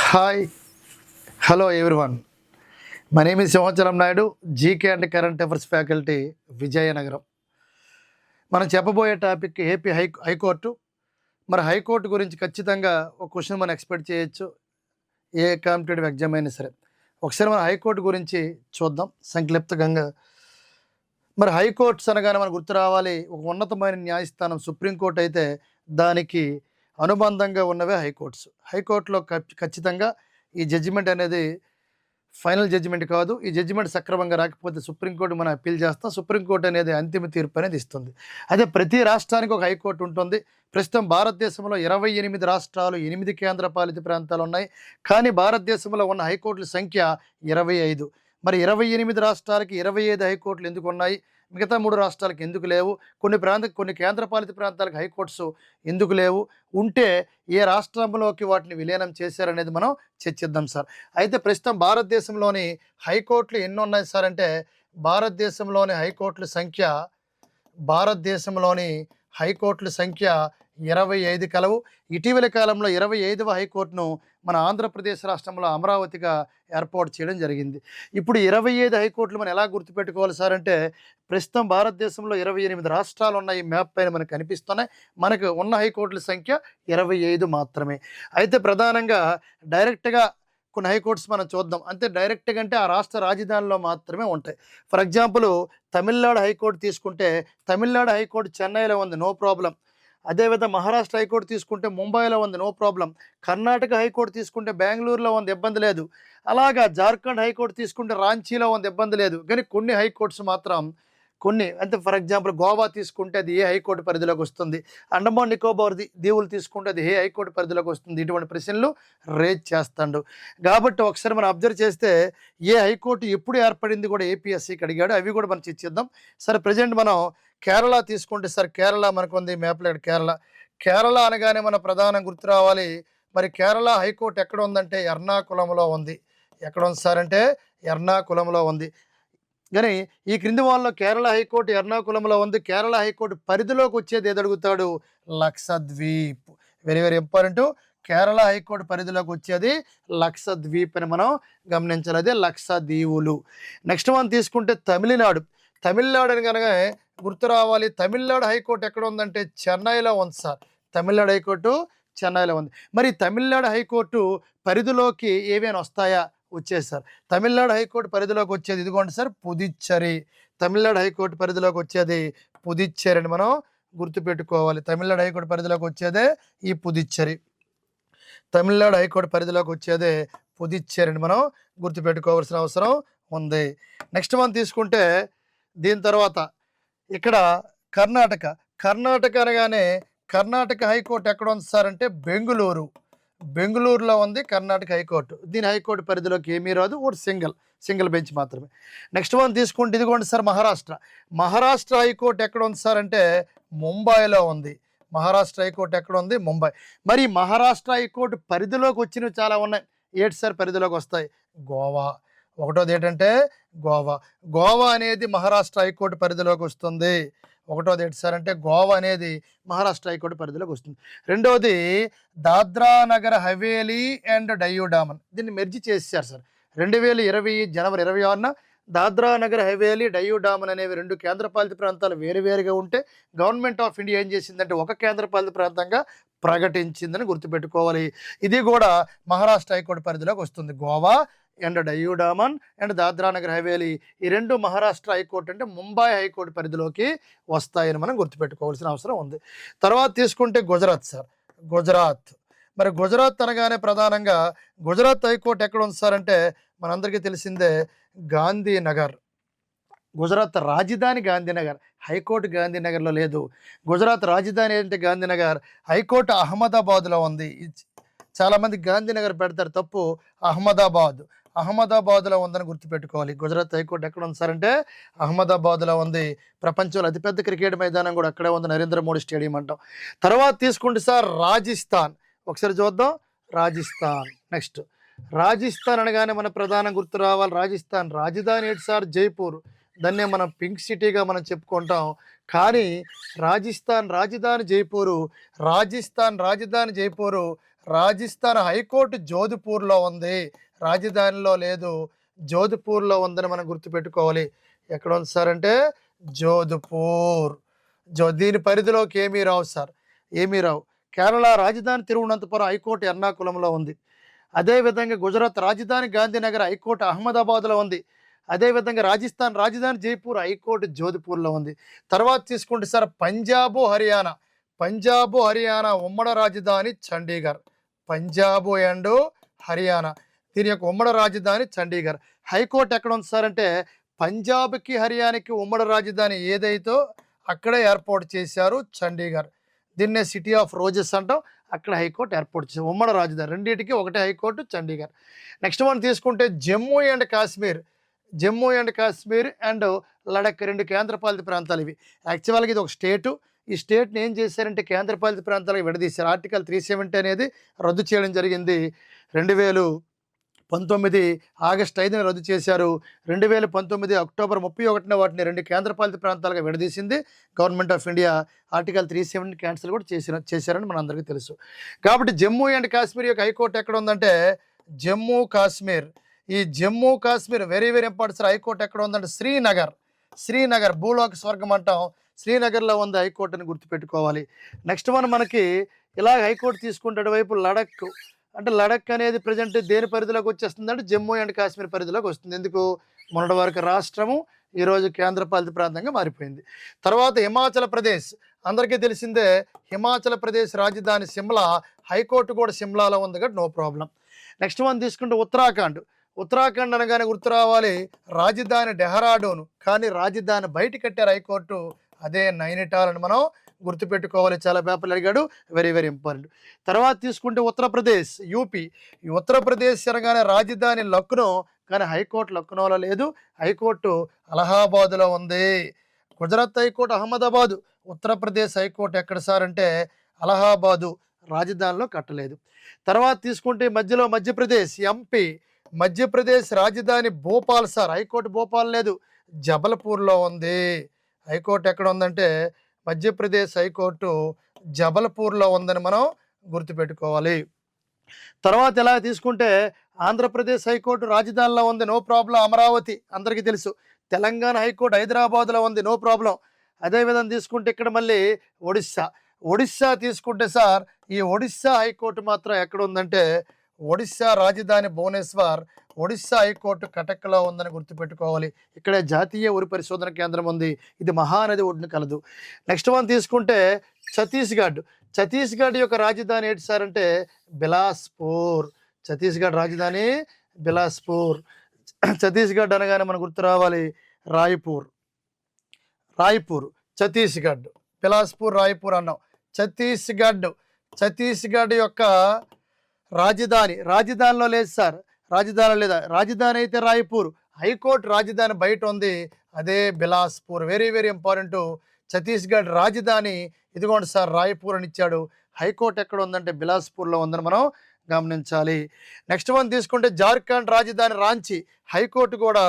Hi, hello everyone. My name is Sivachalam Naidu, GK and Current Affairs Faculty, Vizianagaram. మనం చెప్పబోయే topic AP high court. మరి high court గురించి ఖచ్చితంగా ఒక క్వశ్చన్ మనం ఎక్స్పెక్ట్ చేయొచ్చు, ఏ కాంపిటేటివ్ ఎగ్జామ్ అయినా సరే. ఒకసారి మన హైకోర్టు గురించి చూద్దాం సంక్షిప్తంగా. మరి హైకోర్ట్స్ అనగానే మనకు గుర్తు రావాలి, ఒక ఉన్నతమైన న్యాయస్థానం సుప్రీంకోర్టు అయితే దానికి అనుబంధంగా ఉన్నవే హైకోర్ట్స్. హైకోర్టులో ఖచ్చితంగా ఈ జడ్జిమెంట్ అనేది ఫైనల్ జడ్జిమెంట్ కాదు. ఈ జడ్జిమెంట్ సక్రమంగా రాకపోతే సుప్రీంకోర్టు మనం అప్పీల్ చేస్తాం. సుప్రీంకోర్టు అనేది అంతిమ తీర్పు అనేది ఇస్తుంది. అదే ప్రతి రాష్ట్రానికి ఒక హైకోర్టు ఉంటుంది. ప్రస్తుతం భారతదేశంలో 28 రాష్ట్రాలు, 8 కేంద్రపాలిత ప్రాంతాలు ఉన్నాయి. కానీ భారతదేశంలో ఉన్న హైకోర్టుల సంఖ్య 25. మరి 28 రాష్ట్రాలకి 25 హైకోర్టులు ఎందుకు ఉన్నాయి? మిగతా 3 రాష్ట్రాలకు ఎందుకు లేవు? కొన్ని కేంద్రపాలిత ప్రాంతాలకు హైకోర్ట్స్ ఎందుకు లేవు? ఉంటే ఏ రాష్ట్రంలోకి వాటిని విలీనం చేశారనేది మనం చర్చిద్దాం సార్. అయితే ప్రస్తుతం భారతదేశంలోని హైకోర్టులు ఎన్ని ఉన్నాయి సార్ అంటే, భారతదేశంలోని హైకోర్టుల సంఖ్య 25 కలవు. ఇటీవల కాలంలో 25వ హైకోర్టును మన ఆంధ్రప్రదేశ్ రాష్ట్రంలో అమరావతిగా ఏర్పాటు చేయడం జరిగింది. ఇప్పుడు 25 హైకోర్టులు మనం ఎలా గుర్తుపెట్టుకోవాలి సార్ అంటే, ప్రస్తుతం భారతదేశంలో 28 రాష్ట్రాలు ఉన్నాయి. మ్యాప్ పైన మనకు కనిపిస్తున్నాయి. మనకు ఉన్న హైకోర్టుల సంఖ్య 25 మాత్రమే. అయితే ప్రధానంగా డైరెక్ట్గా కొన్ని హైకోర్ట్స్ మనం చూద్దాం. అంటే డైరెక్ట్గా అంటే ఆ రాష్ట్ర రాజధానిలో మాత్రమే ఉంటాయి. ఫర్ ఎగ్జాంపుల్ తమిళనాడు హైకోర్టు తీసుకుంటే, తమిళనాడు హైకోర్టు చెన్నైలో ఉంది, నో ప్రాబ్లం. అదేవిధంగా మహారాష్ట్ర హైకోర్టు తీసుకుంటే ముంబైలో ఉంది, నో ప్రాబ్లం. కర్ణాటక హైకోర్టు తీసుకుంటే బెంగళూరులో ఉంది, ఇబ్బంది లేదు. అలాగా జార్ఖండ్ హైకోర్టు తీసుకుంటే రాంచీలో ఉంది, ఇబ్బంది లేదు. కానీ కొన్ని హైకోర్ట్స్ మాత్రం అంటే ఫర్ ఎగ్జాంపుల్ గోవా తీసుకుంటే అది ఏ హైకోర్టు పరిధిలోకి వస్తుంది, అండమాన్ నికోబార్ దీవులు తీసుకుంటే అది ఏ హైకోర్టు పరిధిలోకి వస్తుంది, ఇటువంటి ప్రశ్నలు రేజ్ చేస్తాడు. కాబట్టి ఒకసారి మనం అబ్జర్వ్ చేస్తే ఏ హైకోర్టు ఎప్పుడు ఏర్పడింది కూడా ఏపీఎస్సీకి అడిగాడు. అవి కూడా మనం చర్చిద్దాం. సరే, ప్రజెంట్ మనం కేరళ తీసుకుంటే సార్, కేరళ మనకు ఉంది మ్యాప్లో. కేరళ అనగానే మన ప్రధానం గుర్తు రావాలి. మరి కేరళ హైకోర్టు ఎక్కడ ఉందంటే ఎర్నాకుళంలో ఉంది. ఎక్కడ ఉంది సార్ అంటే ఎర్నాకుళంలో ఉంది. కానీ ఈ క్రింది వాళ్ళలో కేరళ హైకోర్టు ఎర్నాకుళంలో ఉంది. కేరళ హైకోర్టు పరిధిలోకి వచ్చేది ఏది అడుగుతాడు? Lakshadweep. Very very important. Kerala high court పరిధిలోకి వచ్చేది లక్షద్వీప్ అని మనం గమనించాలి. అదే లక్షద్వీపులు. నెక్స్ట్ మనం తీసుకుంటే తమిళనాడు అని కనుక గుర్తు రావాలి. తమిళనాడు హైకోర్టు ఎక్కడ ఉందంటే చెన్నైలో ఉంది సార్. తమిళనాడు హైకోర్టు చెన్నైలో ఉంది. మరి తమిళనాడు హైకోర్టు పరిధిలోకి ఏమైనా వస్తాయా? వచ్చేది. తమిళనాడు హైకోర్టు పరిధిలోకి వచ్చేది ఇదిగోండి సార్, పుదుచ్చేరి. తమిళనాడు హైకోర్టు పరిధిలోకి వచ్చేది పుదుచ్చేరి అని మనం గుర్తుపెట్టుకోవాలి. తమిళనాడు హైకోర్టు పరిధిలోకి వచ్చేదే ఈ పుదుచ్చేరి. తమిళనాడు హైకోర్టు పరిధిలోకి వచ్చేదే పుదుచ్చేరి అని మనం గుర్తుపెట్టుకోవాల్సిన అవసరం ఉంది. నెక్స్ట్ మనం తీసుకుంటే దీని తర్వాత ఇక్కడ కర్ణాటక అనగానే కర్ణాటక హైకోర్టు ఎక్కడ ఉంది సార్ అంటే బెంగుళూరులో ఉంది కర్ణాటక హైకోర్టు. దీని హైకోర్టు పరిధిలోకి ఏమీ రాదు, ఒకటి సింగిల్ బెంచ్ మాత్రమే. నెక్స్ట్ వన్ తీసుకుంటే ఇదిగోండి సార్, మహారాష్ట్ర హైకోర్టు ఎక్కడ ఉంది సార్ అంటే ముంబైలో ఉంది. మహారాష్ట్ర హైకోర్టు ఎక్కడ ఉంది? ముంబై. మరి మహారాష్ట్ర హైకోర్టు పరిధిలోకి వచ్చినవి చాలా ఉన్నాయి. ఏటి సార్ పరిధిలోకి వస్తాయి? గోవా. ఒకటోది ఏంటంటే గోవా అనేది మహారాష్ట్ర హైకోర్టు పరిధిలోకి వస్తుంది. ఒకటోది ఏంటి సార్ అంటే గోవా అనేది మహారాష్ట్ర హైకోర్టు పరిధిలోకి వస్తుంది. రెండవది దాద్రా నగర్ హవేలీ అండ్ డయ్యూ డామన్. దీన్ని మెర్జీ చేశారు సార్ 2020 జనవరి 26న. దాద్రా నగర్ హవేలీ, డయ్యూ డామన్ అనేవి 2 కేంద్రపాలిత ప్రాంతాలు వేరువేరుగా ఉంటే గవర్నమెంట్ ఆఫ్ ఇండియా ఏం చేసిందంటే ఒక కేంద్రపాలిత ప్రాంతంగా ప్రకటించిందని గుర్తుపెట్టుకోవాలి. ఇది కూడా మహారాష్ట్ర హైకోర్టు పరిధిలోకి వస్తుంది. గోవా అండ్ డయ్యూ డామన్ అండ్ దాద్రా నగర్ హవేలీ, ఈ 2 మహారాష్ట్ర హైకోర్టు అంటే ముంబై హైకోర్టు పరిధిలోకి వస్తాయని మనం గుర్తుపెట్టుకోవాల్సిన అవసరం ఉంది. తర్వాత తీసుకుంటే గుజరాత్. మరి గుజరాత్ అనగానే ప్రధానంగా గుజరాత్ హైకోర్టు ఎక్కడ ఉంది సార్ అంటే మనందరికీ తెలిసిందే గాంధీనగర్. గుజరాత్ రాజధాని గాంధీనగర్, హైకోర్టు గాంధీనగర్లో లేదు. గుజరాత్ రాజధాని ఏంటంటే గాంధీనగర్, హైకోర్టు అహ్మదాబాద్లో ఉంది. చాలామంది గాంధీనగర్ పెడతారు, తప్పు. అహ్మదాబాద్లో ఉందని గుర్తుపెట్టుకోవాలి. గుజరాత్ హైకోర్టు ఎక్కడ ఉంది సార్ అంటే అహ్మదాబాద్లో ఉంది. ప్రపంచంలో అతిపెద్ద క్రికెట్ మైదానం కూడా అక్కడే ఉంది, నరేంద్ర మోడీ స్టేడియం అంటాం. తర్వాత తీసుకుంటే సార్ రాజస్థాన్. ఒకసారి చూద్దాం, రాజస్థాన్. నెక్స్ట్ రాజస్థాన్ అనగానే మన ప్రధాన గుర్తు రావాలి. రాజస్థాన్ రాజధాని ఏంటి సార్? జైపూర్. దాన్నే మనం పింక్ సిటీగా మనం చెప్పుకుంటాం. కానీ రాజస్థాన్ రాజధాని జైపూరు, రాజస్థాన్ హైకోర్టు జోధ్పూర్లో ఉంది, రాజధానిలో లేదు, జోధ్పూర్లో ఉందని మనం గుర్తుపెట్టుకోవాలి. ఎక్కడ ఉంది సార్ అంటే జోధ్పూర్. దీని పరిధిలోకి ఏమీ రావు సార్, ఏమీ రావు. కేరళ రాజధాని తిరువనంతపురం హైకోర్టు ఎర్నాకుళంలో ఉంది. అదేవిధంగా గుజరాత్ రాజధాని గాంధీనగర్ హైకోర్టు అహ్మదాబాద్లో ఉంది. అదేవిధంగా రాజస్థాన్ రాజధాని జైపూర్ హైకోర్టు జోధ్పూర్లో ఉంది. తర్వాత తీసుకుంటే సార్ పంజాబు హర్యానా, పంజాబు హర్యానా ఉమ్మడి రాజధాని చండీగఢ్. పంజాబు అండ్ హర్యానా దీని యొక్క ఉమ్మడి రాజధాని చండీగఢ్. హైకోర్టు ఎక్కడ ఉంది సార్ అంటే పంజాబ్కి హర్యానాకి ఉమ్మడి రాజధాని ఏదైతే అక్కడే ఏర్పాటు చేశారు చండీగఢ్. దీన్నే సిటీ ఆఫ్ రోజెస్ అంటాం. అక్కడ హైకోర్టు ఏర్పాటు చేశారు, ఉమ్మడి రాజధాని రెండింటికి ఒకటే హైకోర్టు చండీగఢ్. నెక్స్ట్ మనం తీసుకుంటే Jammu and Kashmir, Jammu and Kashmir and Ladakh రెండు కేంద్రపాలిత ప్రాంతాలు ఇవి. యాక్చువల్గా ఇది ఒక స్టేటు. ఈ స్టేట్ని ఏం చేశారంటే కేంద్రపాలిత ప్రాంతాలకు విడదీశారు. ఆర్టికల్ 370 అనేది రద్దు చేయడం జరిగింది. 2019 ఆగస్టు 5న రద్దు చేశారు. 2019 అక్టోబర్ 31న వాటిని రెండు కేంద్రపాలిత ప్రాంతాలుగా విడదీసింది government of India. Article 370 cancel కూడా చేశారని మన అందరికీ తెలుసు. కాబట్టి జమ్మూ అండ్ కాశ్మీర్ యొక్క హైకోర్టు ఎక్కడ ఉందంటే జమ్మూ కాశ్మీర్. ఈ Jammu Kashmir very very important sir. High court ఎక్కడ ఉందంటే శ్రీనగర్. శ్రీనగర్ భూలోక స్వర్గం అంటాం, శ్రీనగర్లో ఉంది హైకోర్టుని గుర్తుపెట్టుకోవాలి. నెక్స్ట్ మనకి ఇలాగ హైకోర్టు తీసుకుంటే అటువైపు లడక్, అంటే లడక్ అనేది ప్రజెంట్ దేని పరిధిలోకి వచ్చేస్తుంది అంటే జమ్మూ అండ్ కాశ్మీర్ పరిధిలోకి వస్తుంది. ఎందుకు మొన్నటి వరకు రాష్ట్రము ఈరోజు కేంద్రపాలిత ప్రాంతంగా మారిపోయింది. తర్వాత హిమాచల్ ప్రదేశ్ అందరికీ తెలిసిందే, హిమాచల్ ప్రదేశ్ రాజధాని సిమ్లా, హైకోర్టు కూడా సిమ్లాలో ఉంది కాబట్టి నో ప్రాబ్లం. నెక్స్ట్ మనం తీసుకుంటే ఉత్తరాఖండ్. ఉత్తరాఖండ్ అనగానే గుర్తు రావాలి రాజధాని డెహ్రాడూన్, కానీ రాజధాని బయట కట్టారు హైకోర్టు, అదే నైనిటాల్ అని మనం గుర్తుపెట్టుకోవాలి. చాలా పేపర్లు అడిగాడు, వెరీ వెరీ ఇంపార్టెంట్. తర్వాత తీసుకుంటే ఉత్తరప్రదేశ్, యూపీ. ఈ ఉత్తరప్రదేశ్ అనగానే రాజధాని లక్నో, కానీ హైకోర్టు లక్నోలో లేదు, హైకోర్టు అలహాబాద్లో ఉంది. గుజరాత్ హైకోర్టు అహ్మదాబాదు, ఉత్తరప్రదేశ్ హైకోర్టు ఎక్కడ సార్ అంటే అలహాబాదు, రాజధానిలో కట్టలేదు. తర్వాత తీసుకుంటే మధ్యలో మధ్యప్రదేశ్, ఎంపీ. మధ్యప్రదేశ్ రాజధాని భోపాల్ సార్, హైకోర్టు భోపాల్ లేదు, జబల్పూర్లో ఉంది. హైకోర్టు ఎక్కడ ఉందంటే మధ్యప్రదేశ్ హైకోర్టు జబల్పూర్లో ఉందని మనం గుర్తుపెట్టుకోవాలి. తర్వాత ఇలా తీసుకుంటే ఆంధ్రప్రదేశ్ హైకోర్టు రాజధానిలో ఉంది, నో ప్రాబ్లం, అమరావతి అందరికీ తెలుసు. తెలంగాణ హైకోర్టు హైదరాబాద్లో ఉంది, నో ప్రాబ్లం. అదేవిధంగా తీసుకుంటే ఇక్కడ మళ్ళీ ఒడిస్సా. ఒడిస్సా తీసుకుంటే సార్ ఈ ఒడిస్సా హైకోర్టు మాత్రం ఎక్కడ ఉందంటే ఒడిస్సా రాజధాని భువనేశ్వర్, ఒడిస్సా హైకోర్టు కటక్లో ఉందని గుర్తుపెట్టుకోవాలి. ఇక్కడే జాతీయ ఉరి పరిశోధన కేంద్రం ఉంది, ఇది మహానది ఒడ్డున కలదు. నెక్స్ట్ మనం తీసుకుంటే ఛత్తీస్గఢ్. ఛత్తీస్గఢ్ యొక్క రాజధాని ఏంటి సార్ అంటే బిలాస్పూర్. ఛత్తీస్గఢ్ రాజధాని బిలాస్పూర్. ఛత్తీస్గఢ్ అనగానే మనకు గుర్తు రావాలి రాయ్పూర్. రాయ్పూర్ ఛత్తీస్గఢ్, బిలాస్పూర్ రాయ్పూర్ అన్నాం. ఛత్తీస్గఢ్, ఛత్తీస్గఢ్ యొక్క రాజధానిలో లేదు సార్, రాజధాని లేదా, రాజధాని అయితే రాయ్పూర్, హైకోర్టు రాజధాని బయట ఉంది, అదే Bilaspur. Very very important. Chhattisgarh రాజధాని ఇదిగోండి సార్ రాయ్పూర్ అని ఇచ్చాడు, హైకోర్టు ఎక్కడ ఉందంటే బిలాస్పూర్లో ఉందని మనం గమనించాలి. నెక్స్ట్ మనం తీసుకుంటే జార్ఖండ్ రాజధాని రాంచీ, హైకోర్టు కూడా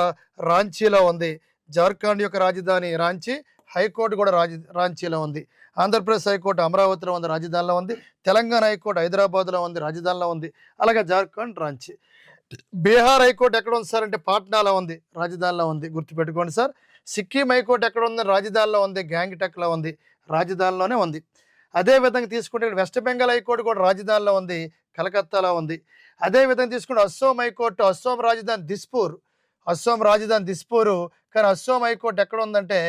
రాంచీలో ఉంది. జార్ఖండ్ యొక్క రాజధాని రాంచీ, హైకోర్టు కూడా రాంచీలో ఉంది. ఆంధ్రప్రదేశ్ హైకోర్టు అమరావతిలో ఉంది, రాజధానిలో ఉంది. తెలంగాణ హైకోర్టు హైదరాబాద్లో ఉంది, రాజధానిలో ఉంది. అలాగే జార్ఖండ్ రాంచీ. బీహార్ హైకోర్టు ఎక్కడ ఉంది సార్ అంటే పాట్నాలో ఉంది, రాజధానిలో ఉంది, గుర్తుపెట్టుకోండి సార్. సిక్కిం హైకోర్టు ఎక్కడ ఉంది, రాజధానిలో ఉంది, గ్యాంగ్టక్లో ఉంది, రాజధానిలోనే ఉంది. అదేవిధంగా తీసుకుంటే వెస్ట్ బెంగాల్ హైకోర్టు కూడా రాజధానిలో ఉంది, కలకత్తాలో ఉంది. అదేవిధంగా తీసుకుంటే అస్సోం హైకోర్టు, అస్సోం రాజధాని దిస్పూర్, అస్సోం రాజధాని దిస్పూరు, కానీ అస్సోం హైకోర్టు ఎక్కడ ఉందంటే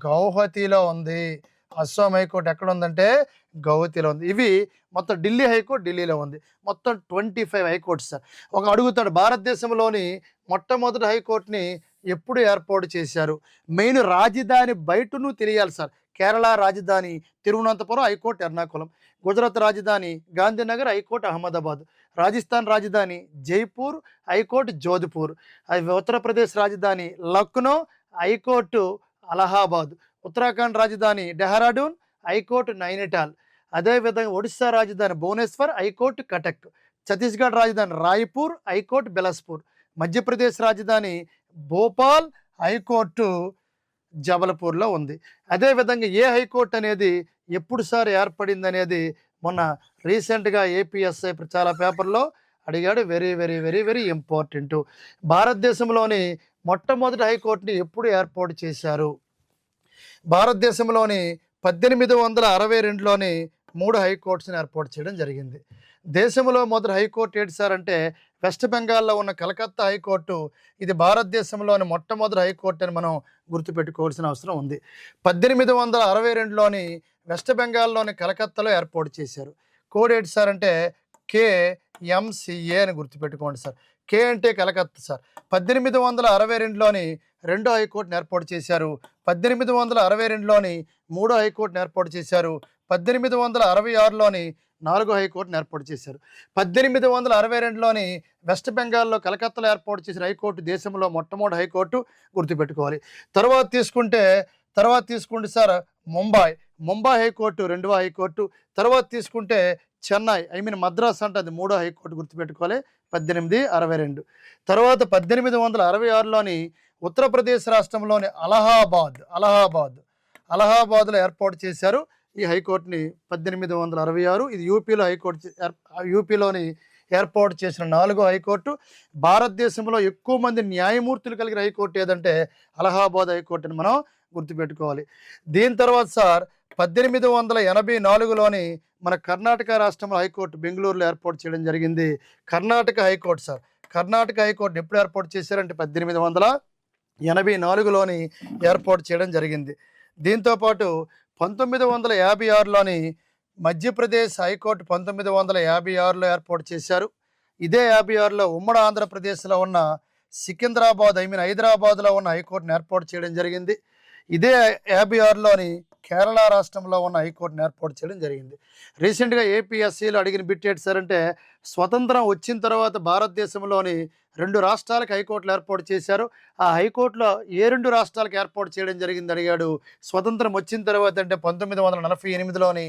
గౌహతిలో ఉంది. అస్సాం హైకోర్టు ఎక్కడ ఉందంటే గౌహతిలో ఉంది. ఇవి మొత్తం ఢిల్లీ హైకోర్టు ఢిల్లీలో ఉంది. మొత్తం 25 హైకోర్ట్స్ సార్. ఒక అడుగుతాడు భారతదేశంలోని మొట్టమొదటి హైకోర్టుని ఎప్పుడు ఏర్పాటు చేశారు, మెయిన్ రాజధాని బయటను తెలియాలి సార్. కేరళ రాజధాని తిరువనంతపురం, హైకోర్టు ఎర్నాకుళం. గుజరాత్ రాజధాని గాంధీనగర్, హైకోర్టు అహ్మదాబాద్. రాజస్థాన్ రాజధాని జైపూర్, హైకోర్టు జోధ్పూర్. ఉత్తరప్రదేశ్ రాజధాని లక్నో, హైకోర్టు అలహాబాద్. ఉత్తరాఖండ్ రాజధాని డెహ్రాడూన్, హైకోర్టు నైనిటాల్. అదేవిధంగా ఒడిస్సా రాజధాని భువనేశ్వర్, హైకోర్టు కటక్. ఛత్తీస్గఢ్ రాజధాని రాయ్పూర్, హైకోర్టు బిలాస్పూర్. మధ్యప్రదేశ్ రాజధాని భోపాల్, హైకోర్టు జబల్పూర్లో ఉంది. అదేవిధంగా ఏ హైకోర్టు అనేది ఎప్పుడు సార్ ఏర్పడింది అనేది మొన్న రీసెంట్గా ఏపీఎస్ఐ చాలా పేపర్లో అడిగాడు. Very very very very important. భారతదేశంలోని మొట్టమొదటి హైకోర్టుని ఎప్పుడు ఏర్పాటు చేశారు? భారతదేశంలోని 1862లోని 3 హైకోర్ట్స్ని ఏర్పాటు చేయడం జరిగింది. దేశంలో మొదటి హైకోర్టు ఏంటి సార్ అంటే వెస్ట్ బెంగాల్లో ఉన్న కలకత్తా హైకోర్టు. ఇది భారతదేశంలోని మొట్టమొదటి హైకోర్టు అని మనం గుర్తుపెట్టుకోవాల్సిన అవసరం ఉంది. 1862లోని వెస్ట్ బెంగాల్లోని కలకత్తాలో ఏర్పాటు చేశారు. కోడ్ ఏంటి సార్ అంటే KMCA అని గుర్తుపెట్టుకోండి సార్. కే అంటే కలకత్తా సార్. 1862లోని 2 హైకోర్టుని ఏర్పాటు చేశారు. 1862లోని 3 హైకోర్టుని ఏర్పాటు చేశారు. 1866లోని 4 హైకోర్టుని ఏర్పాటు చేశారు. 1862లోని వెస్ట్ బెంగాల్లో కలకత్తాలో ఏర్పాటు చేసిన హైకోర్టు దేశంలో మొట్టమొదటి హైకోర్టు, గుర్తుపెట్టుకోవాలి. తర్వాత తీసుకుంటే సార్ ముంబై హైకోర్టు 2వ హైకోర్టు. తర్వాత తీసుకుంటే చెన్నై మద్రాస్ అంటే అది 3వ హైకోర్టు, గుర్తుపెట్టుకోవాలి. 1862 తర్వాత 1866లోని ఉత్తరప్రదేశ్ రాష్ట్రంలోని అలహాబాద్లో ఏర్పాటు చేశారు ఈ హైకోర్టుని. 1866 ఇది యూపీలోని ఏర్పాటు చేసిన 4వ హైకోర్టు. భారతదేశంలో ఎక్కువ మంది న్యాయమూర్తులు కలిగిన హైకోర్టు ఏదంటే అలహాబాద్ హైకోర్టు అని మనం గుర్తుపెట్టుకోవాలి. దీని తర్వాత సార్ 1884లోని మన కర్ణాటక రాష్ట్రంలో హైకోర్టు బెంగళూరులో ఏర్పాటు చేయడం జరిగింది. Karnataka high court sir. Karnataka high court ఎప్పుడు ఏర్పాటు చేశారంటే 1884లోని ఏర్పాటు చేయడం జరిగింది. దీంతోపాటు 1956లోని మధ్యప్రదేశ్ హైకోర్టు 1956లో ఏర్పాటు చేశారు. ఇదే 56లో ఉమ్మడి ఆంధ్రప్రదేశ్లో ఉన్న హైదరాబాద్లో ఉన్న హైకోర్టును ఏర్పాటు చేయడం జరిగింది. ఇదే 56లోని కేరళ రాష్ట్రంలో ఉన్న హైకోర్టును ఏర్పాటు చేయడం జరిగింది. రీసెంట్గా ఏపీఎస్సీలో అడిగిన బిట్ ఏంటి సార్ అంటే స్వతంత్రం వచ్చిన తర్వాత భారతదేశంలోని 2 రాష్ట్రాలకు హైకోర్టులు ఏర్పాటు చేశారు. ఆ హైకోర్టులో ఏ 2 రాష్ట్రాలకు ఏర్పాటు చేయడం జరిగింది అడిగాడు. స్వతంత్రం వచ్చిన తర్వాత అంటే 1948లోని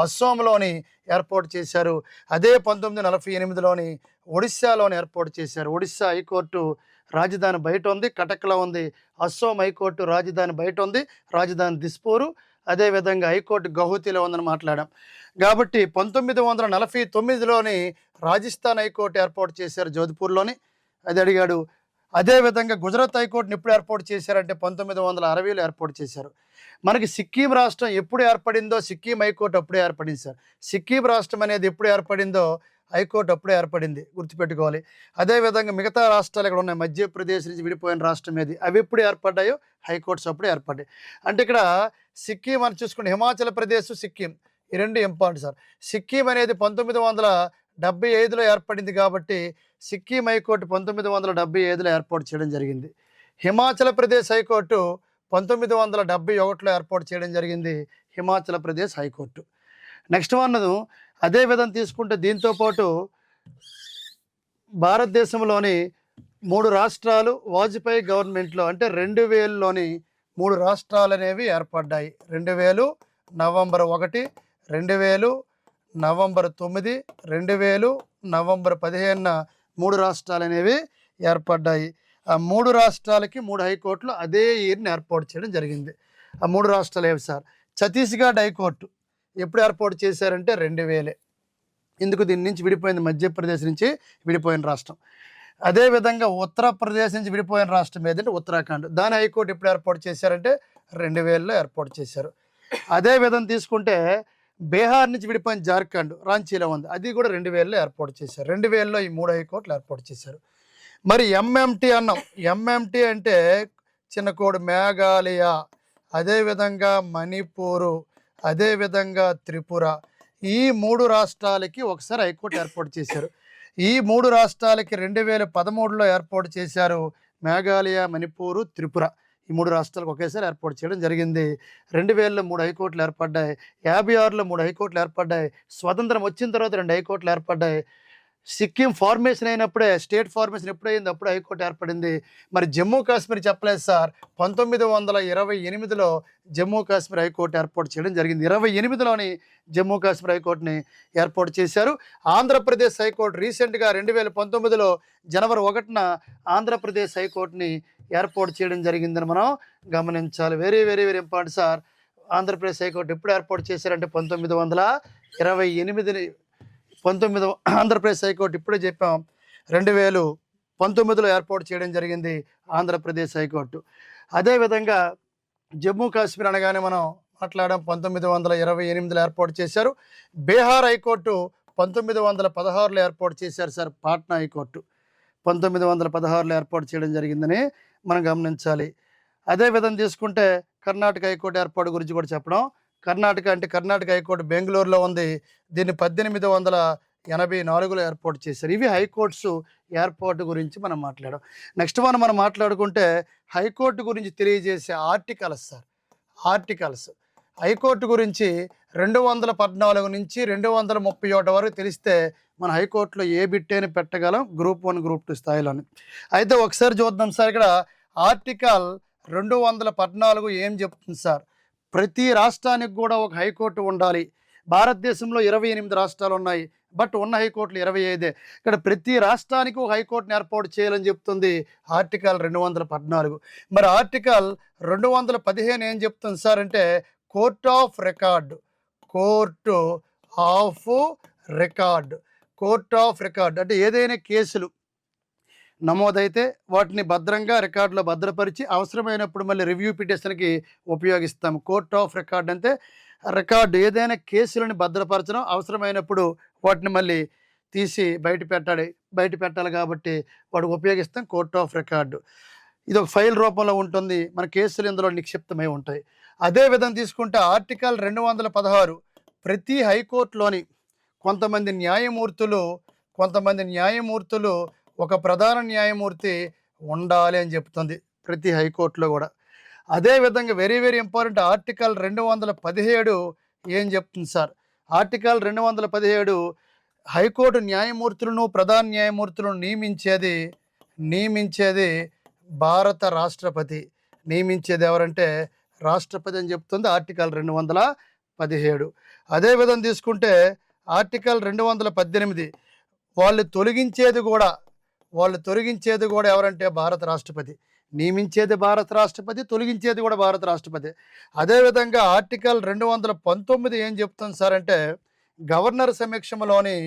అస్సాంలోని ఏర్పాటు చేశారు. అదే 1948లోని ఒడిస్సాలోని ఏర్పాటు చేశారు. ఒడిస్సా హైకోర్టు రాజధాని బయట ఉంది, కటక్లో ఉంది. అస్సాం హైకోర్టు రాజధాని బయట ఉంది, రాజధాని దిస్పూరు. అదేవిధంగా హైకోర్టు గౌహతిలో ఉందని మాట్లాడాం. కాబట్టి 1949లోని రాజస్థాన్ హైకోర్టు ఏర్పాటు చేశారు జోధ్పూర్లోని, అది అడిగాడు. అదేవిధంగా గుజరాత్ హైకోర్టుని ఎప్పుడు ఏర్పాటు చేశారంటే 1960లో ఏర్పాటు చేశారు. మనకి సిక్కిం రాష్ట్రం ఎప్పుడు ఏర్పడిందో సిక్కిం హైకోర్టు అప్పుడే ఏర్పడింది సార్. సిక్కిం రాష్ట్రం అనేది ఎప్పుడు ఏర్పడిందో హైకోర్టు అప్పుడే ఏర్పడింది, గుర్తుపెట్టుకోవాలి. అదేవిధంగా మిగతా రాష్ట్రాలు ఇక్కడ ఉన్నాయి, మధ్యప్రదేశ్ నుంచి విడిపోయిన రాష్ట్రం ఏది, అవి ఎప్పుడు ఏర్పడ్డాయో హైకోర్ట్స్ అప్పుడే ఏర్పడ్డాయి. అంటే ఇక్కడ సిక్కిం అని చూసుకుంటే హిమాచల్ ప్రదేశ్, సిక్కిం ఈ 2 ఇంపార్టెంట్ సార్. సిక్కిం అనేది 1975లో ఏర్పడింది కాబట్టి సిక్కిం హైకోర్టు 1975లో ఏర్పాటు చేయడం జరిగింది. హిమాచల్ ప్రదేశ్ హైకోర్టు 1971లో ఏర్పాటు చేయడం జరిగింది, హిమాచల్ ప్రదేశ్ హైకోర్టు. నెక్స్ట్ అదే విధంగా తీసుకుంటే దీంతోపాటు భారతదేశంలోని 3 రాష్ట్రాలు వాజ్పేయి గవర్నమెంట్లో అంటే 2000లోని 3 రాష్ట్రాలు అనేవి ఏర్పడ్డాయి. 2000 నవంబర్ 1, 2000 నవంబర్ 9, 2000 నవంబర్ 15న 3 రాష్ట్రాలు అనేవి ఏర్పడ్డాయి. ఆ 3 రాష్ట్రాలకి 3 హైకోర్టులు అదే ఇయర్ని ఏర్పాటు చేయడం జరిగింది. ఆ 3 రాష్ట్రాలు ఏవి సార్? ఛత్తీస్గఢ్ హైకోర్టు ఎప్పుడు ఏర్పాటు చేశారంటే 2000. ఎందుకు? దీని నుంచి విడిపోయింది, మధ్యప్రదేశ్ నుంచి విడిపోయిన రాష్ట్రం. అదేవిధంగా ఉత్తరప్రదేశ్ నుంచి విడిపోయిన రాష్ట్రం ఏదంటే ఉత్తరాఖండ్, దాని హైకోర్టు ఎప్పుడు ఏర్పాటు చేశారంటే 2000లో ఏర్పాటు చేశారు. అదే విధంగా తీసుకుంటే బీహార్ నుంచి విడిపోయిన జార్ఖండ్ రాంచీలో ఉంది, అది కూడా 2000లో ఏర్పాటు చేశారు. 2000లో ఈ 3 హైకోర్టులు ఏర్పాటు చేశారు. మరి ఎంఎంటీ అన్నాం. ఎంఎంటీ అంటే చిన్న కోడ్ మేఘాలయ, అదేవిధంగా మణిపూరు, అదేవిధంగా త్రిపుర. ఈ 3 రాష్ట్రాలకి ఒకసారి హైకోర్టు ఏర్పాటు చేశారు. ఈ 3 రాష్ట్రాలకి 2013లో ఏర్పాటు చేశారు. మేఘాలయ, మణిపూరు, త్రిపుర ఈ 3 రాష్ట్రాలకు ఒకేసారి ఏర్పాటు చేయడం జరిగింది. 2000లో 3 హైకోర్టులు ఏర్పడ్డాయి. 56లో 3 హైకోర్టులు ఏర్పడ్డాయి. స్వతంత్రం వచ్చిన తర్వాత 2 హైకోర్టులు ఏర్పడ్డాయి. సిక్కిం ఫార్మేషన్ అయినప్పుడే, స్టేట్ ఫార్మేషన్ ఎప్పుడైంది అప్పుడు హైకోర్టు ఏర్పడింది. మరి జమ్మూ కాశ్మీర్ చెప్పలేదు సార్. 1928లో జమ్మూ కాశ్మీర్ హైకోర్టు ఏర్పాటు చేయడం జరిగింది. 28లోని జమ్మూ కాశ్మీర్ హైకోర్టుని ఏర్పాటు చేశారు. ఆంధ్రప్రదేశ్ హైకోర్టు రీసెంట్గా 2019లో జనవరి 1న ఆంధ్రప్రదేశ్ హైకోర్టుని ఏర్పాటు చేయడం జరిగిందని మనం గమనించాలి. Very very very important sir. Andhra Pradesh high court ఎప్పుడు ఏర్పాటు చేశారంటే 1928 ఆంధ్రప్రదేశ్ హైకోర్టు ఇప్పుడే చెప్పాం 2019లో ఏర్పాటు చేయడం జరిగింది ఆంధ్రప్రదేశ్ హైకోర్టు. అదేవిధంగా జమ్మూ కాశ్మీర్ అనగానే మనం మాట్లాడడం 1928లో ఏర్పాటు చేశారు. బీహార్ హైకోర్టు 1916లో ఏర్పాటు చేశారు సార్. పాట్నా హైకోర్టు 1916లో ఏర్పాటు చేయడం జరిగిందని మనం గమనించాలి. అదేవిధంగా తీసుకుంటే కర్ణాటక హైకోర్టు ఏర్పాటు గురించి కూడా చెప్పడం. కర్ణాటక హైకోర్టు బెంగళూరులో ఉంది. దీన్ని 1884లో ఏర్పాటు చేశారు. ఇవి హైకోర్ట్స్ ఏర్పాటు గురించి మనం మాట్లాడాం. నెక్స్ట్ మనం మాట్లాడుకుంటే హైకోర్టు గురించి తెలియజేసే ఆర్టికల్స్ సార్. ఆర్టికల్స్ హైకోర్టు గురించి 214 నుంచి 231 వరకు తెలిస్తే మన హైకోర్టులో ఏ బిట్టేని పెట్టగలం గ్రూప్ 1 గ్రూప్ 2 స్థాయిలోని. అయితే ఒకసారి చూద్దాం సార్. ఇక్కడ ఆర్టికల్ 214 ఏం చెప్తుంది సార్? ప్రతి రాష్ట్రానికి కూడా ఒక హైకోర్టు ఉండాలి. భారతదేశంలో 28 రాష్ట్రాలు ఉన్నాయి, బట్ ఉన్న హైకోర్టులు 25. ఇక్కడ ప్రతి రాష్ట్రానికి ఒక హైకోర్టును ఏర్పాటు చేయాలని చెప్తుంది ఆర్టికల్ 214. మరి ఆర్టికల్ 215 ఏం చెప్తుంది సార్ అంటే court of record. Court of record అంటే ఏదైనా కేసులు నమోదైతే వాటిని భద్రంగా రికార్డులో భద్రపరిచి అవసరమైనప్పుడు మళ్ళీ రివ్యూ పిటిషన్కి ఉపయోగిస్తాము. కోర్ట్ ఆఫ్ రికార్డ్ అంటే రికార్డు ఏదైనా కేసులను భద్రపరచడం, అవసరమైనప్పుడు వాటిని మళ్ళీ తీసి బయట పెట్టాలి కాబట్టి వాటికి ఉపయోగిస్తాం కోర్ట్ ఆఫ్ రికార్డు. ఇది ఒక ఫైల్ రూపంలో ఉంటుంది. మన కేసులు ఇందులో నిక్షిప్తమై ఉంటాయి. అదేవిధంగా తీసుకుంటే ఆర్టికల్ 216 ప్రతి హైకోర్టులోని కొంతమంది న్యాయమూర్తులు ఒక ప్రధాన న్యాయమూర్తి ఉండాలి అని చెప్తుంది ప్రతి హైకోర్టులో కూడా. అదేవిధంగా వెరీ వెరీ ఇంపార్టెంట్ ఆర్టికల్ 217 ఏం చెప్తుంది సార్? ఆర్టికల్ 217 హైకోర్టు న్యాయమూర్తులను ప్రధాన న్యాయమూర్తులను నియమించేది భారత రాష్ట్రపతి. నియమించేది ఎవరంటే రాష్ట్రపతి అని చెప్తుంది ఆర్టికల్ 217. అదేవిధంగా తీసుకుంటే ఆర్టికల్ 218 వాళ్ళు తొలగించేది కూడా ఎవరంటే భారత రాష్ట్రపతి. నియమించేది భారత రాష్ట్రపతి, తొలగించేది కూడా భారత రాష్ట్రపతి. అదేవిధంగా ఆర్టికల్ 219 ఏం చెప్తుంది సార్ అంటే గవర్నర్ సమక్షంలోని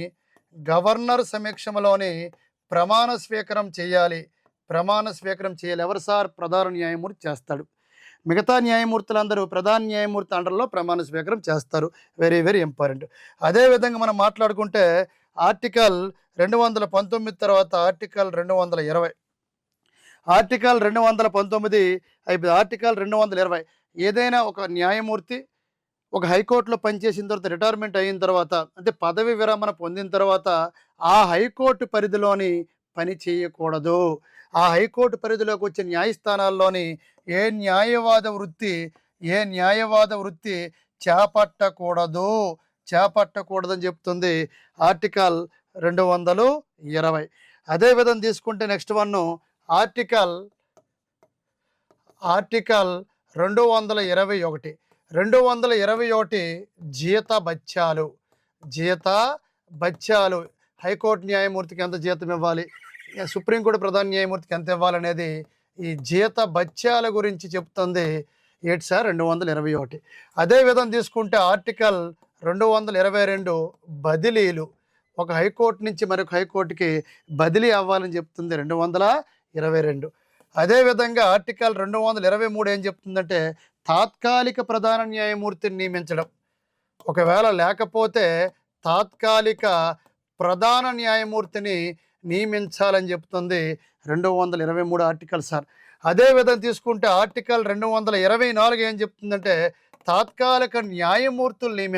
ప్రమాణ స్వీకారం చేయాలి. ఎవరు సార్? ప్రధాన న్యాయమూర్తి చేస్తాడు. మిగతా న్యాయమూర్తులందరూ ప్రధాన న్యాయమూర్తి అండర్లో ప్రమాణ స్వీకారం చేస్తారు. Very very important. అదేవిధంగా మనం మాట్లాడుకుంటే ఆర్టికల్ 219 తర్వాత ఆర్టికల్ 220. ఆర్టికల్ 219 అయిపోయింది. ఆర్టికల్ 220 ఏదైనా ఒక న్యాయమూర్తి ఒక హైకోర్టులో పనిచేసిన తర్వాత రిటైర్మెంట్ అయిన తర్వాత అంటే పదవి విరమణ పొందిన తర్వాత ఆ హైకోర్టు పరిధిలోని పని చేయకూడదు. ఆ హైకోర్టు పరిధిలోకి వచ్చే న్యాయస్థానాల్లోని ఏ న్యాయవాద వృత్తి చేపట్టకూడదని చెప్తుంది ఆర్టికల్ 220. అదేవిధంగా తీసుకుంటే నెక్స్ట్ ఆర్టికల్ 221 జీత హైకోర్టు న్యాయమూర్తికి ఎంత జీతం ఇవ్వాలి, సుప్రీంకోర్టు ప్రధాన న్యాయమూర్తికి ఎంత ఇవ్వాలనేది ఈ జీత భత్యాల గురించి చెప్తుంది ఏంటి సార్ 221. అదేవిధంగా తీసుకుంటే ఆర్టికల్ 222 బదిలీలు. ఒక హైకోర్టు నుంచి మరొక హైకోర్టుకి బదిలీ అవ్వాలని చెప్తుంది 222. అదేవిధంగా ఆర్టికల్ 223 ఏం చెప్తుందంటే తాత్కాలిక ప్రధాన న్యాయమూర్తిని నియమించడం. ఒకవేళ లేకపోతే తాత్కాలిక ప్రధాన న్యాయమూర్తిని నియమించాలని చెప్తుంది 223 ఆర్టికల్ సార్. అదేవిధంగా తీసుకుంటే ఆర్టికల్ 224 ఏం చెప్తుందంటే తాత్కాలిక న్యాయమూర్తుల్ని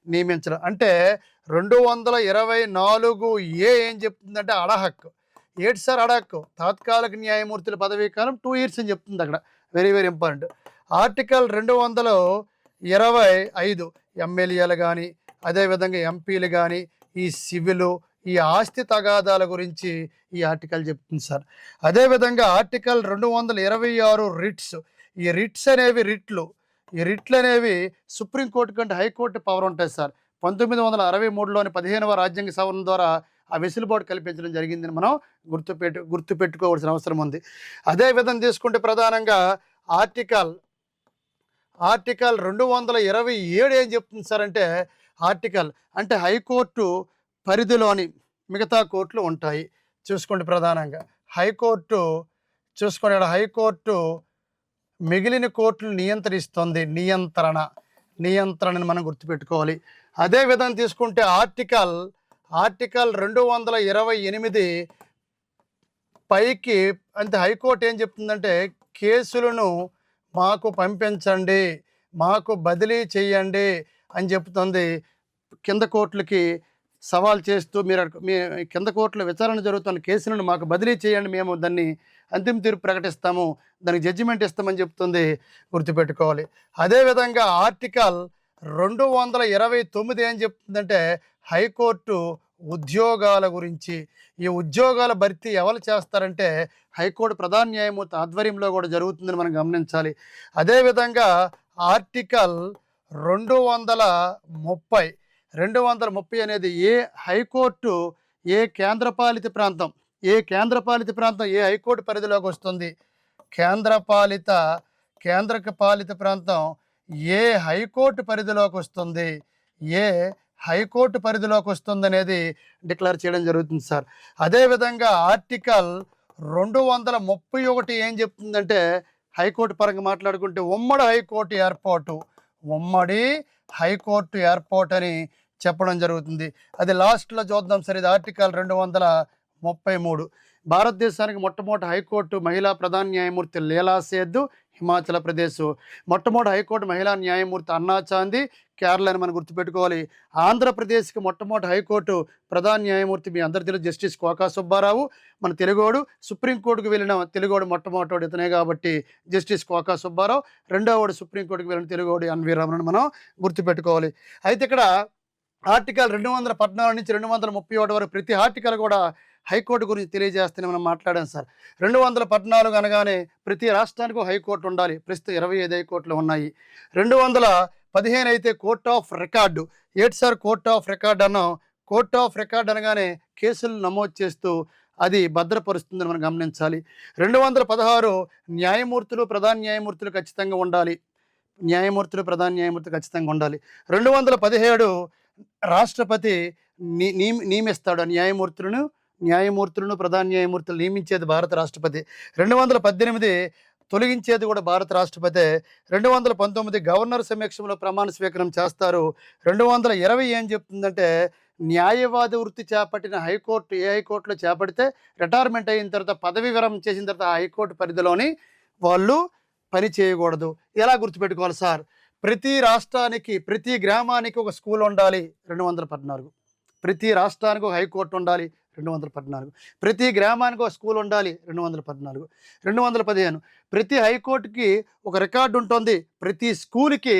నియమించడం. అంటే 224A ఏం చెప్తుందంటే అడహక్కు. ఏంటి సార్ అడహక్కు? తాత్కాలిక న్యాయమూర్తుల పదవీ కాలం 2 years అని చెప్తుంది అక్కడ. Very very important. ఆర్టికల్ 225 ఎమ్మెల్యేలు కానీ అదేవిధంగా ఎంపీలు కానీ ఈ సివిలు ఈ ఆస్తి తగాదాల గురించి ఈ ఆర్టికల్ చెప్తుంది సార్. అదేవిధంగా ఆర్టికల్ 226 రిట్స్. ఈ రిట్స్ అనేవి సుప్రీంకోర్టు కంటే హైకోర్టు పవర్ ఉంటాయి సార్. 1963లోని 15వ రాజ్యాంగ సవరణ ద్వారా ఆ వెసులుబాటు కల్పించడం జరిగిందని మనం గుర్తుపెట్టుకోవాల్సిన అవసరం ఉంది. అదేవిధంగా తీసుకుంటే ప్రధానంగా ఆర్టికల్ ఆర్టికల్ 227 ఏం చెప్తుంది సార్ అంటే, ఆర్టికల్ అంటే హైకోర్టు పరిధిలోని మిగతా కోర్టులు ఉంటాయి. చూసుకోండి ప్రధానంగా హైకోర్టు చూసుకోండి, ఇక్కడ హైకోర్టు మిగిలిన కోర్టులు నియంత్రిస్తుంది. నియంత్రణని మనం గుర్తుపెట్టుకోవాలి. అదే విధంగా తీసుకుంటే ఆర్టికల్ 228 పైకి అంటే హైకోర్టు ఏం చెప్తుందంటే, కేసులను మాకు పంపించండి, మాకు బదిలీ చేయండి అని చెప్తుంది. కింద కోర్టులకి సవాల్ చేస్తూ మీ కింద కోర్టులో విచారణ జరుగుతున్న కేసులను మాకు బదిలీ చేయండి, మేము దాన్ని అంతిమ తీర్పు ప్రకటిస్తాము, దానికి జడ్జిమెంట్ ఇస్తామని చెప్తుంది. గుర్తుపెట్టుకోవాలి. అదేవిధంగా ఆర్టికల్ 229 ఏం చెప్తుందంటే, హైకోర్టు ఉద్యోగాల గురించి. ఈ ఉద్యోగాల భర్తీ ఎవరు చేస్తారంటే హైకోర్టు ప్రధాన న్యాయమూర్తి ఆధ్వర్యంలో కూడా జరుగుతుందని మనం గమనించాలి. అదేవిధంగా ఆర్టికల్ 230 అనేది హైకోర్టు ఏ కేంద్రపాలిత ప్రాంతం ఏ హైకోర్టు పరిధిలోకి వస్తుంది, కేంద్రపాలిత ప్రాంతం ఏ హైకోర్టు పరిధిలోకి వస్తుంది, అనేది డిక్లేర్ చేయడం జరుగుతుంది సార్. అదేవిధంగా ఆర్టికల్ 231 ఏం చెప్తుందంటే, హైకోర్టు పరంగా మాట్లాడుకుంటే ఉమ్మడి హైకోర్టు ఏర్పాటు అని చెప్పడం జరుగుతుంది. అది లాస్ట్లో చూద్దాం సార్. ఇది ఆర్టికల్ 233. భారతదేశానికి మొట్టమొదటి హైకోర్టు మహిళా ప్రధాన న్యాయమూర్తి లీలా సేథ్, హిమాచల్ ప్రదేశ్. మొట్టమొదటి హైకోర్టు మహిళా న్యాయమూర్తి అన్నా చాందీ, కేరళ అని మనం గుర్తుపెట్టుకోవాలి. ఆంధ్రప్రదేశ్కి మొట్టమొదటి హైకోర్టు ప్రధాన న్యాయమూర్తి మీ అందరి తెలుగు జస్టిస్ కోకా సుబ్బారావు. మన తెలుగోడు సుప్రీంకోర్టుకు వెళ్ళిన తెలుగోడు మొట్టమొదటి ఇతనే కాబట్టి జస్టిస్ కోకా సుబ్బారావు. రెండోవాడు సుప్రీంకోర్టుకు వెళ్ళిన తెలుగోడు ఎన్వి రమణ మనం గుర్తుపెట్టుకోవాలి. అయితే ఇక్కడ ఆర్టికల్ 214 నుంచి 231 వరకు ప్రతి ఆర్టికల్ కూడా హైకోర్టు గురించి తెలియజేస్తూనే మనం మాట్లాడాం సార్. 214 అనగానే ప్రతి రాష్ట్రానికి హైకోర్టు ఉండాలి. ప్రస్తుతం 25 హైకోర్టులు ఉన్నాయి. 215 అయితే కోర్ట్ ఆఫ్ రికార్డు. ఏంటి సార్ కోర్ట్ ఆఫ్ రికార్డ్ అన్నాం? కోర్ట్ ఆఫ్ రికార్డ్ అనగానే కేసులు నమోదు చేస్తూ అది భద్రపరుస్తుందని మనం గమనించాలి. 216 న్యాయమూర్తులు ప్రధాన న్యాయమూర్తులు ఖచ్చితంగా ఉండాలి. 217 రాష్ట్రపతి నియమిస్తాడు న్యాయమూర్తులను ప్రధాన న్యాయమూర్తులు నియమించేది భారత రాష్ట్రపతి. 218 తొలగించేది కూడా భారత రాష్ట్రపతి. 219 గవర్నర్ సమక్షంలో ప్రమాణ స్వీకారం చేస్తారు. 220 ఏం చెప్తుందంటే, న్యాయవాది వృత్తి చేపట్టిన హైకోర్టు ఏ హైకోర్టులో చేపడితే రిటైర్మెంట్ అయిన తర్వాత పదవి విరమణ చేసిన తర్వాత ఆ హైకోర్టు పరిధిలోని వాళ్ళు పని చేయకూడదు. ఎలా గుర్తుపెట్టుకోవాలి సార్? ప్రతి రాష్ట్రానికి ప్రతి గ్రామానికి ఒక స్కూల్ ఉండాలి. 214. ప్రతి రాష్ట్రానికి ఒక హైకోర్టు ఉండాలి. 214. ప్రతి గ్రామానికి ఒక స్కూల్ ఉండాలి. 214. 215 ప్రతి హైకోర్టుకి ఒక రికార్డు ఉంటుంది. ప్రతి స్కూల్కి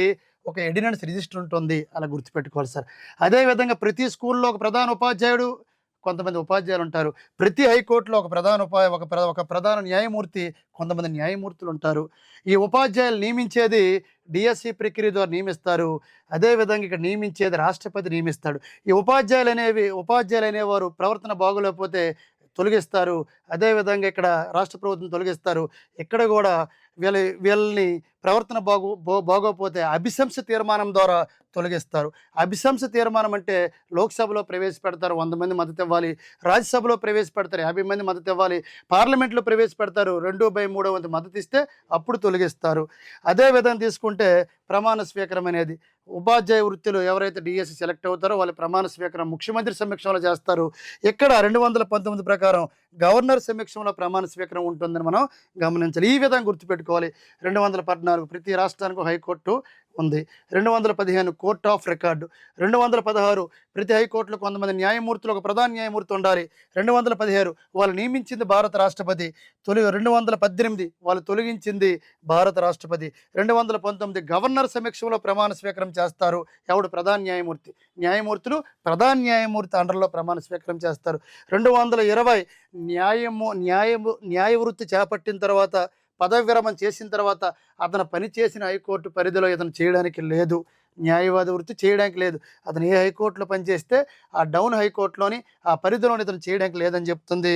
ఒక ఎడినెన్స్ రిజిస్టర్ ఉంటుంది. అలా గుర్తుపెట్టుకోవాలి సార్. అదేవిధంగా ప్రతి స్కూల్లో ఒక ప్రధాన ఉపాధ్యాయుడు, కొంతమంది ఉపాధ్యాయులు ఉంటారు. ప్రతి హైకోర్టులో ఒక ప్రధాన న్యాయమూర్తి, కొంతమంది న్యాయమూర్తులు ఉంటారు. ఈ ఉపాధ్యాయులు నియమించేది డిఎస్సి ప్రక్రియ ద్వారా నియమిస్తారు. అదేవిధంగా ఇక్కడ నియమించేది రాష్ట్రపతి నియమిస్తాడు. ఈ ఉపాధ్యాయులు అనేవారు ప్రవర్తన బాగోలేకపోతే తొలగిస్తారు. అదేవిధంగా ఇక్కడ రాష్ట్ర ప్రభుత్వం తొలగిస్తారు. ఇక్కడ కూడా వీళ్ళని ప్రవర్తన బాగోకపోతే అభిశంస తీర్మానం ద్వారా తొలగిస్తారు. అభిశంస తీర్మానం అంటే లోక్సభలో ప్రవేశపెడతారు, 100 మంది మద్దతు ఇవ్వాలి. రాజ్యసభలో ప్రవేశపెడతారు, 50 మంది మద్దతు ఇవ్వాలి. పార్లమెంట్లో ప్రవేశపెడతారు, 2/3 వంతు మద్దతు ఇస్తే అప్పుడు తొలగిస్తారు. అదేవిధంగా తీసుకుంటే ప్రమాణ స్వీకారం అనేది ఉపాధ్యాయ వృత్తిలో ఎవరైతే డిఎస్సి సెలెక్ట్ అవుతారో వాళ్ళ ప్రమాణ స్వీకారం ముఖ్యమంత్రి సమక్షంలో చేస్తారు. ఇక్కడ 219 ప్రకారం గవర్నర్ సమక్షంలో ప్రమాణ స్వీకారం ఉంటుందని మనం గమనించాలి. ఈ విధంగా గుర్తుపెట్టుకోవాలి. 214 ప్రతి రాష్ట్రానికి హైకోర్టు ఉంది. 215 కోర్ట్ ఆఫ్ రికార్డు. 216 ప్రతి హైకోర్టులో కొంతమంది న్యాయమూర్తులు, ఒక ప్రధాన న్యాయమూర్తి ఉండాలి. 217 వాళ్ళు నియమించింది భారత రాష్ట్రపతి. 218 వాళ్ళు తొలగించింది భారత రాష్ట్రపతి. 219 గవర్నర్ సమక్షంలో ప్రమాణ స్వీకారం చేస్తారు. ఎవడు? ప్రధాన న్యాయమూర్తులు ప్రధాన న్యాయమూర్తి అండర్లో ప్రమాణ స్వీకారం చేస్తారు. 220 న్యాయ వృత్తి చేపట్టిన తర్వాత, పదవి విరమణ చేసిన తర్వాత అతను పనిచేసిన హైకోర్టు పరిధిలో ఇతను చేయడానికి లేదు. న్యాయవాది వృత్తి చేయడానికి లేదు. అతను ఏ హైకోర్టులో పనిచేస్తే ఆ డౌన్ హైకోర్టులోని ఆ పరిధిలోని ఇతను చేయడానికి లేదని చెప్తుంది.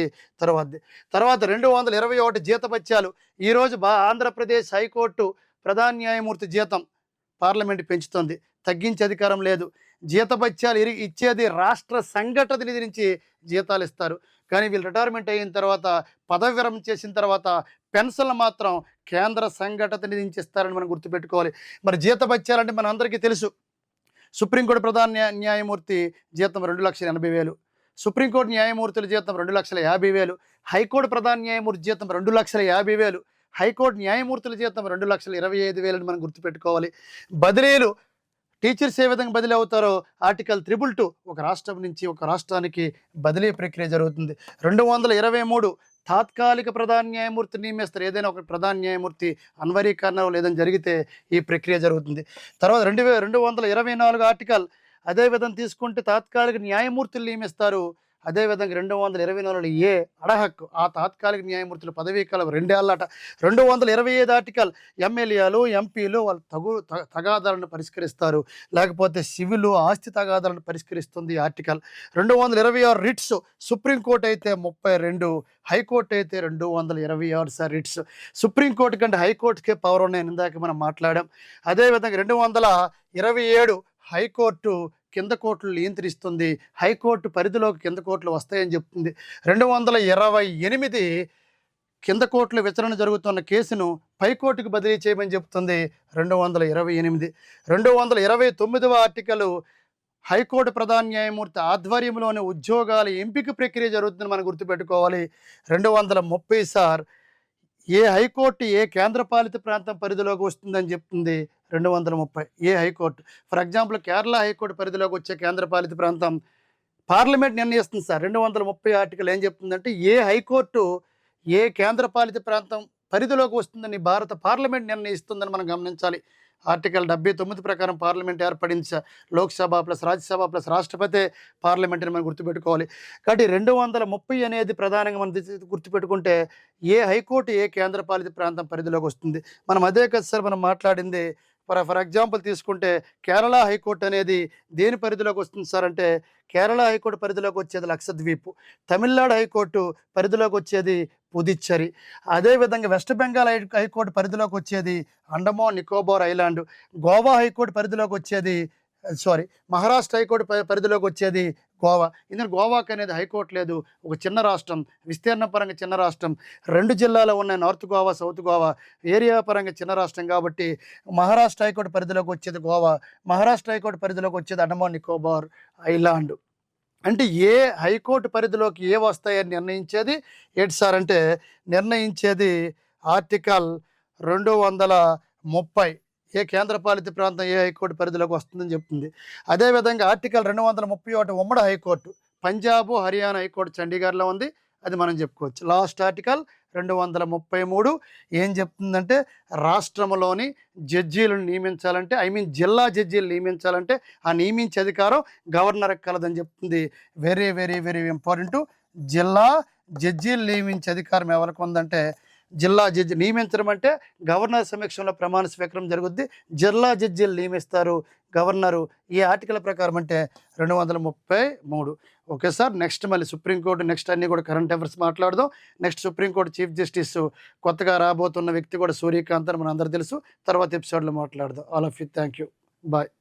తర్వాత 221 జీతభత్యాలు. ఈరోజు ఆంధ్రప్రదేశ్ హైకోర్టు ప్రధాన న్యాయమూర్తి జీతం పార్లమెంట్ పెంచుతుంది, తగ్గించే అధికారం లేదు. జీతభత్యాలు ఇచ్చేది రాష్ట్ర సంఘటన నిధి నుంచి జీతాలు ఇస్తారు. కానీ వీళ్ళు రిటైర్మెంట్ అయిన తర్వాత, పదవి విరమణ చేసిన తర్వాత పెన్షన్లు మాత్రం కేంద్ర సంఘటన నిధి నుంచి ఇస్తారని మనం గుర్తుపెట్టుకోవాలి. మరి జీతభత్యాలంటే మన అందరికీ తెలుసు. సుప్రీంకోర్టు ప్రధాన న్యాయమూర్తి జీతం 2,80,000, సుప్రీంకోర్టు న్యాయమూర్తుల జీతం 2,50,000, హైకోర్టు ప్రధాన న్యాయమూర్తి జీతం 2,50,000, హైకోర్టు న్యాయమూర్తుల జీతం 2,25,000 అని మనం గుర్తుపెట్టుకోవాలి. బదిలీలు, టీచర్స్ ఏ విధంగా బదిలీ అవుతారో ఆర్టికల్ 222 ఒక రాష్ట్రం నుంచి ఒక రాష్ట్రానికి బదిలీ ప్రక్రియ జరుగుతుంది. 223 తాత్కాలిక ప్రధాన న్యాయమూర్తి నియమిస్తారు. ఏదైనా ఒక ప్రధాన న్యాయమూర్తి అన్వరీకరణ లేదని జరిగితే ఈ ప్రక్రియ జరుగుతుంది. తర్వాత 224 ఆర్టికల్ అదేవిధంగా తీసుకుంటే తాత్కాలిక న్యాయమూర్తులు నియమిస్తారు. అదేవిధంగా 224 అడహక్కు ఆ తాత్కాలిక న్యాయమూర్తుల పదవీ కాలం 2 ఏళ్ళట. 225 ఆర్టికల్ ఎంఎల్ఏలు ఎంపీలు వాళ్ళు తగాదాలను పరిష్కరిస్తారు, లేకపోతే సివిల్ ఆస్తి తగాదాలను పరిష్కరిస్తుంది ఆర్టికల్. 226 రిట్స్, సుప్రీంకోర్టు అయితే 32, హైకోర్టు అయితే 226 సార్ రిట్స్. సుప్రీంకోర్టు కంటే హైకోర్టుకే పవర్ ఉన్నాయని ఇందాక మనం మాట్లాడాం. అదేవిధంగా 227 హైకోర్టు కింద కోర్టులు నియంత్రిస్తుంది, హైకోర్టు పరిధిలోకి కింద కోర్టులు వస్తాయని చెప్తుంది. 228 కింద కోర్టుల విచారణ జరుగుతున్న కేసును పైకోర్టుకు బదిలీ చేయమని చెప్తుంది 228. 229 ఆర్టికల్ హైకోర్టు ప్రధాన న్యాయమూర్తి ఆధ్వర్యంలోని ఉద్యోగాల ఎంపిక ప్రక్రియ జరుగుతుందని మనం గుర్తుపెట్టుకోవాలి. 230 సార్ ఏ హైకోర్టు ఏ కేంద్రపాలిత ప్రాంతం పరిధిలోకి వస్తుందని చెప్తుంది 230 A high court. For example Kerala high court పరిధిలోకి వచ్చే కేంద్రపాలిత ప్రాంతం పార్లమెంట్ నిర్ణయిస్తుంది సార్. 230 ఆర్టికల్ ఏం చెప్తుందంటే ఏ హైకోర్టు ఏ కేంద్రపాలిత ప్రాంతం పరిధిలోకి వస్తుందని భారత పార్లమెంట్ నిర్ణయిస్తుందని మనం గమనించాలి. ఆర్టికల్ 79 ప్రకారం పార్లమెంట్ ఏర్పడింది sir. Lok Sabha plus Rajya Sabha plus రాష్ట్రపతి పార్లమెంట్ అని మనం గుర్తుపెట్టుకోవాలి. కాబట్టి 230 అనేది ప్రధానంగా మనం గుర్తుపెట్టుకుంటే ఏ హైకోర్టు ఏ కేంద్రపాలిత ప్రాంతం పరిధిలోకి వస్తుంది. మనం అదే కదా సార్ మనం మాట్లాడింది. ఫర్ ఎగ్జాంపుల్ తీసుకుంటే కేరళ హైకోర్టు అనేది దేని పరిధిలోకి వస్తుంది సార్ అంటే కేరళ హైకోర్టు పరిధిలోకి వచ్చేది లక్షద్వీప్, తమిళనాడు హైకోర్టు పరిధిలోకి వచ్చేది పుదుచ్చేరి, అదేవిధంగా వెస్ట్ బెంగాల్ హైకోర్టు పరిధిలోకి వచ్చేది అండమాన్ నికోబార్ ఐలాండ్, గోవా హైకోర్టు పరిధిలోకి వచ్చేది మహారాష్ట్ర హైకోర్టు పరిధిలోకి వచ్చేది గోవా. ఎందుకంటే గోవాకి అనేది హైకోర్టు లేదు, ఒక చిన్న రాష్ట్రం, విస్తీర్ణ పరంగా చిన్న రాష్ట్రం, 2 జిల్లాలు ఉన్నాయి, north Goa south Goa, area పరంగా చిన్న రాష్ట్రం కాబట్టి మహారాష్ట్ర హైకోర్టు పరిధిలోకి వచ్చేది గోవా, మహారాష్ట్ర హైకోర్టు పరిధిలోకి వచ్చేది అండమాన్ నికోబార్ ఐలాండ్. అంటే ఏ హైకోర్టు పరిధిలోకి ఏ వస్తాయని నిర్ణయించేది ఏంటి సార్ అంటే నిర్ణయించేది ఆర్టికల్ 230 ఏ కేంద్రపాలిత ప్రాంతం ఏ హైకోర్టు పరిధిలోకి వస్తుందని చెప్తుంది. అదేవిధంగా ఆర్టికల్ 231 ఉమ్మడి హైకోర్టు పంజాబ్ హర్యానా హైకోర్టు చండీగఢ్లో ఉంది, అది మనం చెప్పుకోవచ్చు. లాస్ట్ ఆర్టికల్ 233 ఏం చెప్తుందంటే రాష్ట్రంలోని జడ్జీలను నియమించాలంటే జిల్లా జడ్జీలు నియమించాలంటే ఆ నియమించే అధికారం గవర్నర్కి కలదని చెప్తుంది. Very very very important. జిల్లా జడ్జీలు నియమించే అధికారం ఎవరికి ఉందంటే జిల్లా జడ్జి నియమించడం అంటే గవర్నర్ సమక్షంలో ప్రమాణ స్వీకారం జరుగుద్ది, జిల్లా జడ్జీలు నియమిస్తారు గవర్నరు. ఈ ఆర్టికల్ ప్రకారం అంటే 233. Okay sir. నెక్స్ట్ మళ్ళీ సుప్రీంకోర్టు నెక్స్ట్ అన్నీ కూడా కరెంట్ అఫైర్స్ మాట్లాడదాం. నెక్స్ట్ సుప్రీంకోర్టు చీఫ్ జస్టిస్ కొత్తగా రాబోతున్న వ్యక్తి కూడా సూర్యకాంత్ అని మన అందరూ తెలుసు. తర్వాత ఎపిసోడ్లో మాట్లాడదాం. All of you thank you, bye.